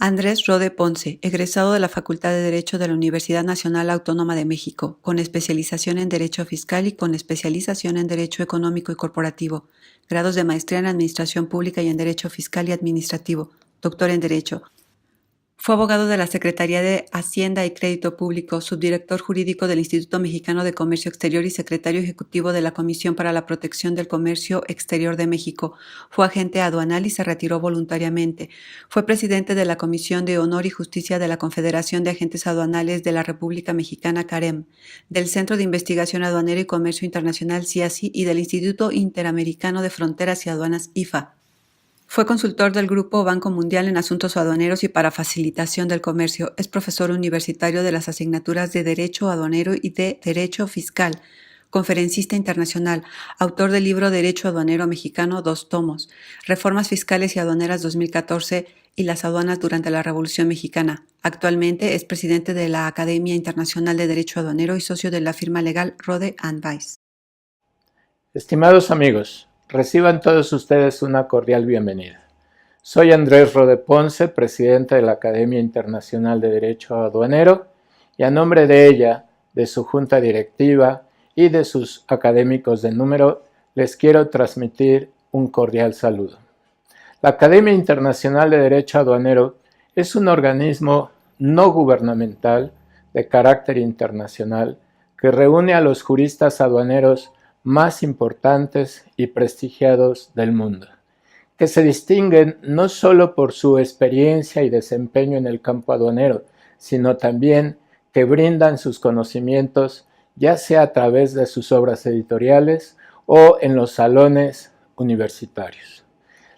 Andrés Rode Ponce, egresado de la Facultad de Derecho de la Universidad Nacional Autónoma de México, con especialización en Derecho Fiscal y con especialización en Derecho Económico y Corporativo, grados de maestría en Administración Pública y en Derecho Fiscal y Administrativo, doctor en Derecho. Fue abogado de la Secretaría de Hacienda y Crédito Público, subdirector jurídico del Instituto Mexicano de Comercio Exterior y secretario ejecutivo de la Comisión para la Protección del Comercio Exterior de México. Fue agente aduanal y se retiró voluntariamente. Fue presidente de la Comisión de Honor y Justicia de la Confederación de Agentes Aduanales de la República Mexicana, CAREM, del Centro de Investigación Aduanera y Comercio Internacional, CIACI, y del Instituto Interamericano de Fronteras y Aduanas, IFA. Fue consultor del Grupo Banco Mundial en asuntos aduaneros y para facilitación del comercio. Es profesor universitario de las asignaturas de Derecho Aduanero y de Derecho Fiscal, conferencista internacional, autor del libro Derecho Aduanero Mexicano, 2 tomos, Reformas Fiscales y Aduaneras 2014 y las aduanas durante la Revolución Mexicana. Actualmente es presidente de la Academia Internacional de Derecho Aduanero y socio de la firma legal Rode & Weiss. Estimados amigos, reciban todos ustedes una cordial bienvenida. Soy Andrés Rode Ponce, presidente de la Academia Internacional de Derecho Aduanero, y a nombre de ella, de su junta directiva y de sus académicos de número, les quiero transmitir un cordial saludo. La Academia Internacional de Derecho Aduanero es un organismo no gubernamental de carácter internacional que reúne a los juristas aduaneros más importantes y prestigiados del mundo, que se distinguen no solo por su experiencia y desempeño en el campo aduanero, sino también que brindan sus conocimientos ya sea a través de sus obras editoriales o en los salones universitarios.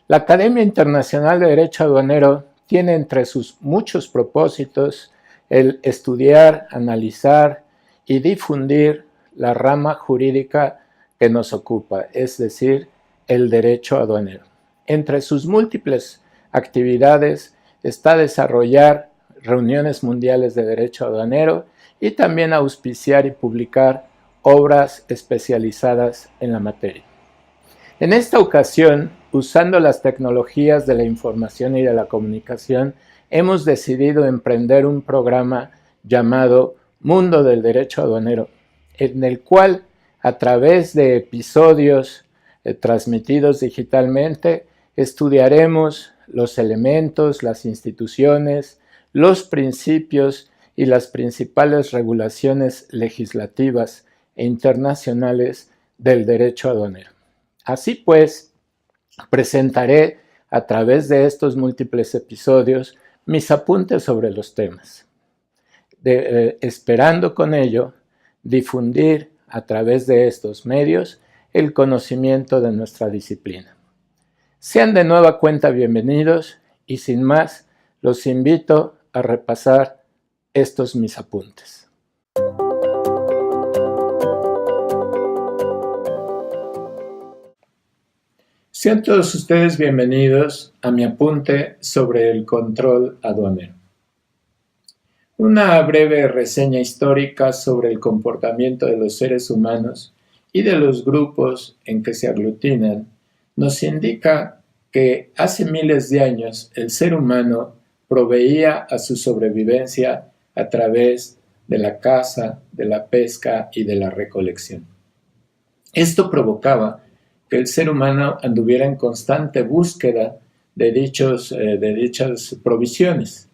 La Academia Internacional de Derecho Aduanero tiene entre sus muchos propósitos el estudiar, analizar y difundir la rama jurídica que nos ocupa, es decir, el derecho aduanero. Entre sus múltiples actividades está desarrollar reuniones mundiales de derecho aduanero y también auspiciar y publicar obras especializadas en la materia. En esta ocasión, usando las tecnologías de la información y de la comunicación, hemos decidido emprender un programa llamado Mundo del Derecho Aduanero, en el cual a través de episodios transmitidos digitalmente, estudiaremos los elementos, las instituciones, los principios y las principales regulaciones legislativas e internacionales del derecho aduanero. Así pues, presentaré a través de estos múltiples episodios mis apuntes sobre los temas, esperando con ello difundir a través de estos medios el conocimiento de nuestra disciplina. Sean de nueva cuenta bienvenidos y sin más los invito a repasar estos mis apuntes. Sean todos ustedes bienvenidos a mi apunte sobre el control aduanero. Una breve reseña histórica sobre el comportamiento de los seres humanos y de los grupos en que se aglutinan nos indica que hace miles de años el ser humano proveía a su sobrevivencia a través de la caza, de la pesca y de la recolección. Esto provocaba que el ser humano anduviera en constante búsqueda de dichas provisiones.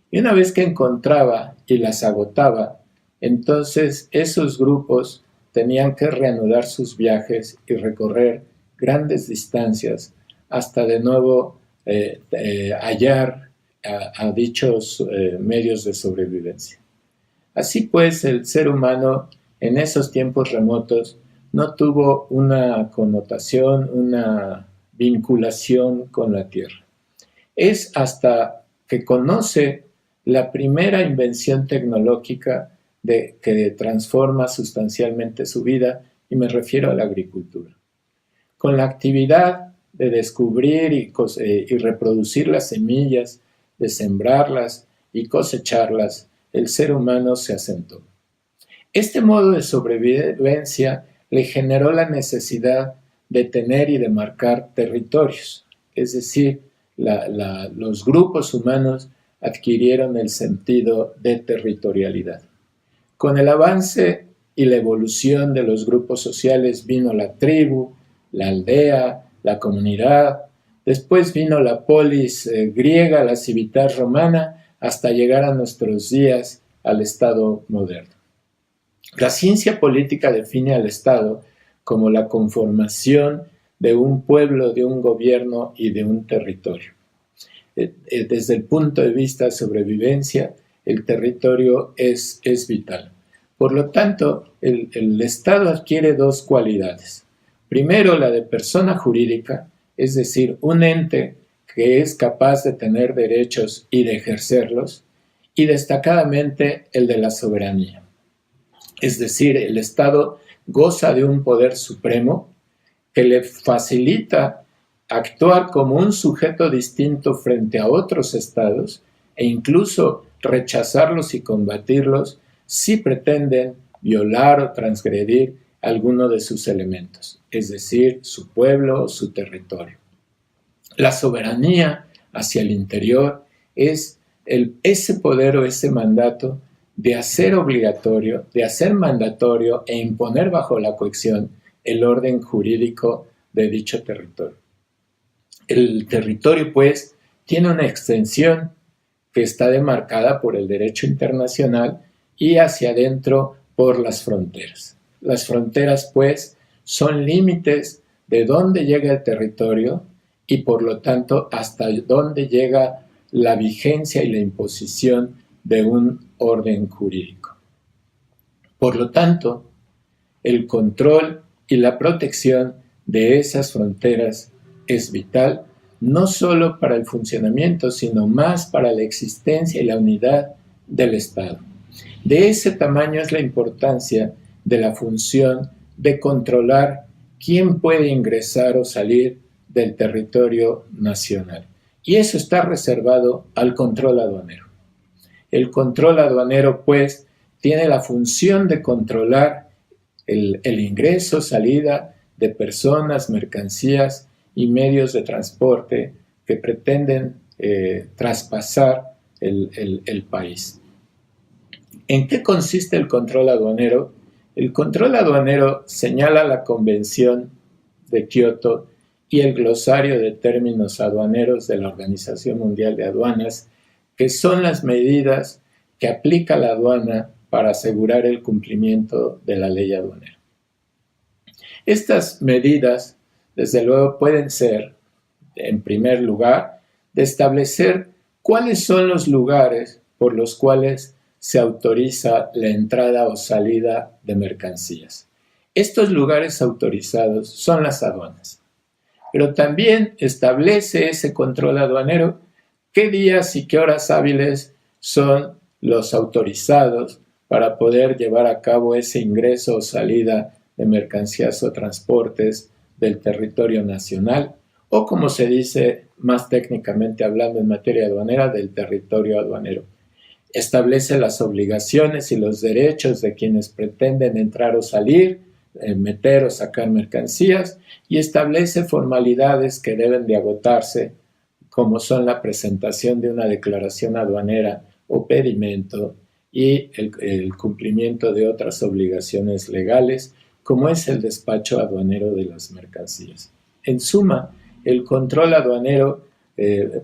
Y una vez que encontraba y las agotaba, entonces esos grupos tenían que reanudar sus viajes y recorrer grandes distancias hasta de nuevo hallar a dichos medios de sobrevivencia. Así pues, el ser humano en esos tiempos remotos no tuvo una connotación, una vinculación con la tierra. Es hasta que conoce la primera invención tecnológica que transforma sustancialmente su vida, y me refiero a la agricultura. Con la actividad de descubrir y reproducir las semillas, de sembrarlas y cosecharlas, el ser humano se asentó. Este modo de sobrevivencia le generó la necesidad de tener y de marcar territorios, es decir, los grupos humanos adquirieron el sentido de territorialidad. Con el avance y la evolución de los grupos sociales vino la tribu, la aldea, la comunidad, después vino la polis griega, la civitas romana, hasta llegar a nuestros días al Estado moderno. La ciencia política define al Estado como la conformación de un pueblo, de un gobierno y de un territorio. Desde el punto de vista de sobrevivencia, el territorio es vital. Por lo tanto, el Estado adquiere dos cualidades. Primero, la de persona jurídica, es decir, un ente que es capaz de tener derechos y de ejercerlos, y destacadamente el de la soberanía. Es decir, el Estado goza de un poder supremo que le facilita actuar como un sujeto distinto frente a otros estados e incluso rechazarlos y combatirlos si pretenden violar o transgredir alguno de sus elementos, es decir, su pueblo o su territorio. La soberanía hacia el interior es ese poder o ese mandato de hacer obligatorio, de hacer mandatorio e imponer bajo la coacción el orden jurídico de dicho territorio. El territorio, pues, tiene una extensión que está demarcada por el derecho internacional y hacia adentro por las fronteras. Las fronteras, pues, son límites de dónde llega el territorio y, por lo tanto, hasta dónde llega la vigencia y la imposición de un orden jurídico. Por lo tanto, el control y la protección de esas fronteras es vital, no solo para el funcionamiento, sino más para la existencia y la unidad del Estado. De ese tamaño es la importancia de la función de controlar quién puede ingresar o salir del territorio nacional. Y eso está reservado al control aduanero. El control aduanero, pues, tiene la función de controlar el ingreso, salida de personas, mercancías y medios de transporte que pretenden traspasar el país. ¿En qué consiste el control aduanero? El control aduanero señala la Convención de Kioto y el glosario de términos aduaneros de la Organización Mundial de Aduanas, que son las medidas que aplica la aduana para asegurar el cumplimiento de la ley aduanera. Estas medidas, desde luego, pueden ser, en primer lugar, de establecer cuáles son los lugares por los cuales se autoriza la entrada o salida de mercancías. Estos lugares autorizados son las aduanas, pero también establece ese control aduanero qué días y qué horas hábiles son los autorizados para poder llevar a cabo ese ingreso o salida de mercancías o transportes del territorio nacional, o como se dice más técnicamente hablando en materia aduanera, del territorio aduanero. Establece las obligaciones y los derechos de quienes pretenden entrar o salir, meter o sacar mercancías, y establece formalidades que deben de agotarse, como son la presentación de una declaración aduanera o pedimento y el cumplimiento de otras obligaciones legales, como es el despacho aduanero de las mercancías. En suma, el control aduanero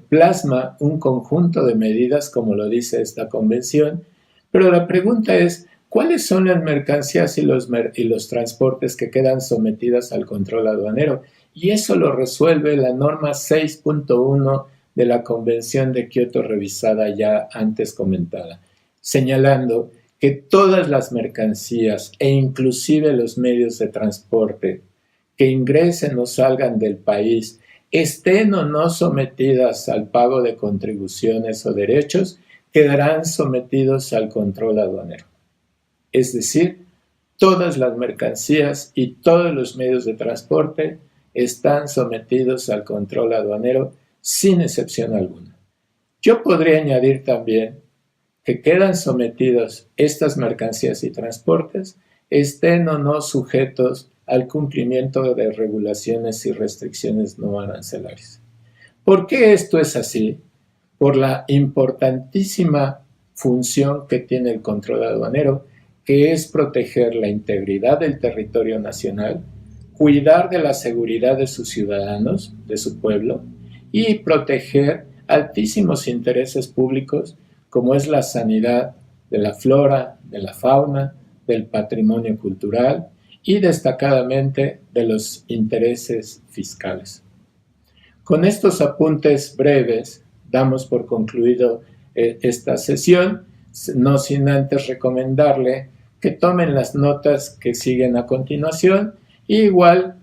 plasma un conjunto de medidas, como lo dice esta convención, pero la pregunta es, ¿cuáles son las mercancías y los transportes que quedan sometidas al control aduanero? Y eso lo resuelve la norma 6.1 de la Convención de Kioto revisada ya antes comentada, señalando que todas las mercancías e inclusive los medios de transporte que ingresen o salgan del país, estén o no sometidas al pago de contribuciones o derechos, quedarán sometidos al control aduanero. Es decir, todas las mercancías y todos los medios de transporte están sometidos al control aduanero sin excepción alguna. Yo podría añadir también que quedan sometidos estas mercancías y transportes, estén o no sujetos al cumplimiento de regulaciones y restricciones no arancelarias. ¿Por qué esto es así? por la importantísima función que tiene el control aduanero, que es proteger la integridad del territorio nacional, cuidar de la seguridad de sus ciudadanos, de su pueblo, y proteger altísimos intereses públicos como es la sanidad de la flora, de la fauna, del patrimonio cultural y destacadamente de los intereses fiscales. Con estos apuntes breves damos por concluido esta sesión, no sin antes recomendarle que tomen las notas que siguen a continuación y igual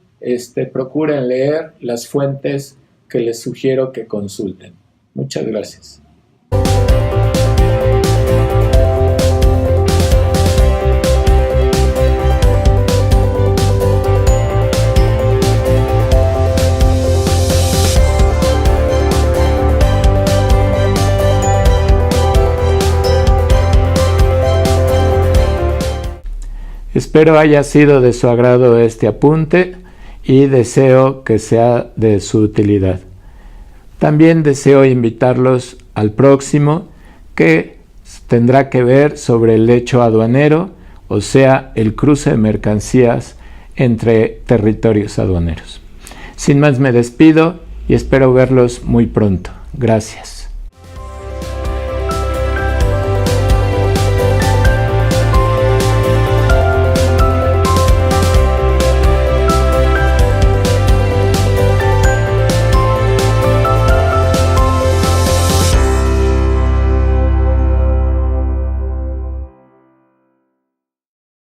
procuren leer las fuentes que les sugiero que consulten. Muchas gracias. Espero haya sido de su agrado este apunte y deseo que sea de su utilidad. También deseo invitarlos al próximo, que tendrá que ver sobre el hecho aduanero, o sea, el cruce de mercancías entre territorios aduaneros. Sin más me despido y espero verlos muy pronto. Gracias.